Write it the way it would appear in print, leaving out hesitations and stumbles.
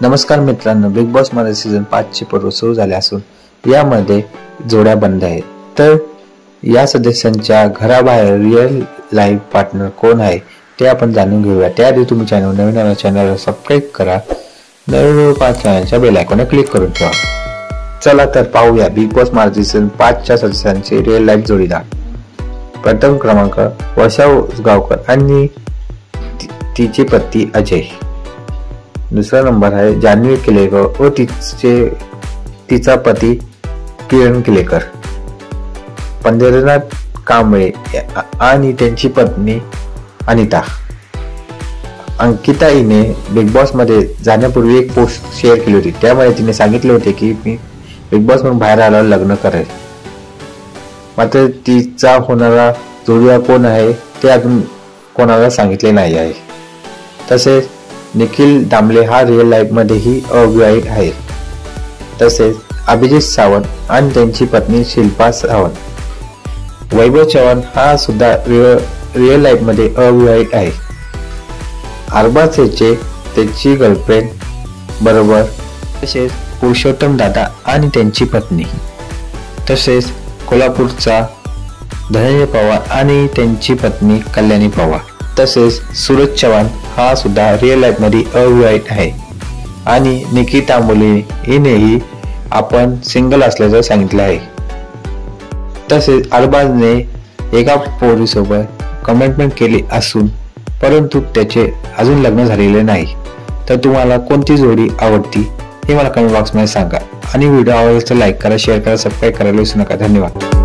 नमस्कार मित्रांनो, big boss मध्ये सीझन 5 ची पर्व सुरू झाले असून यामध्ये जोड्या बंद आहेत। तर या सदस्यांच्या घराबाहेर रिअल लाईफ पार्टनर कोण आहे ते आपण जाणून घेऊया। त्याआधी तुम्ही नवीन चॅनलला सबस्क्राइब करा, नवीन चॅनलच्या बेल आयकॉनवर क्लिक करून ठेवा। चला तर पाहूया बिग बॉस मध्ये सीझन 5 च्या सदस्यांचे रिअल लाईफ जोडीदार। प्रथम क्रमांक वर्षा उसगावकर आणि तिचे पती अजय। दूसरा नंबर है जान्हवी किलेकर और तिचा पती किरण किलेकर। पंढरीनाथ कांबळे आणि त्यांची पत्नी अनिता। अंकिता हिने बिग बॉस मध्ये जाण्यापूर्वी एक पोस्ट शेअर केली होती, त्यामध्ये तिने सांगितले होते की मी बिग बॉस मधून बाहेर आल्यावर लग्न करेल। मात्र तिचा होणारा जोडीदार कोण आहे ते अजून कोणाला सांगितले नाही आहे। तसेच निखिल दामले हा रिअल लाईफ मध्येही अविवाहित आहे। तसेच अभिजित सावंत आणि त्यांची पत्नी शिल्पा सावंत। वैभव चव्हाण हा सुद्धा रिअल लाईफ मध्ये अविवाहित आहे। अरबाजचे त्याची गर्लफ्रेंड बरोबर, तसेच पुरुषोत्तम दादा आणि त्यांची पत्नी, तसेच कोल्हापूरचा धनंजय पवार आणि त्यांची पत्नी कल्याणी पवार, तसेच सूरज चव्हाण हा सुद्धा रिअल लाईफ मध्ये अविवाहित आहे। आणि निकिता मुले हिनेही आपण सिंगल असल्याचं सांगितलं आहे। तसेच अरबाजने एका पोरीसोबत कमिटमेंट केली असून परंतु त्याचे अजून लग्न झालेले नाही। तर तुम्हाला कोणती जोडी आवडती हे मला कमेंट बॉक्स मध्ये सांगा आणि व्हिडिओ आवडल्यास लाईक करा, शेअर करा, सबस्क्राइब करायला विसरू नका। धन्यवाद।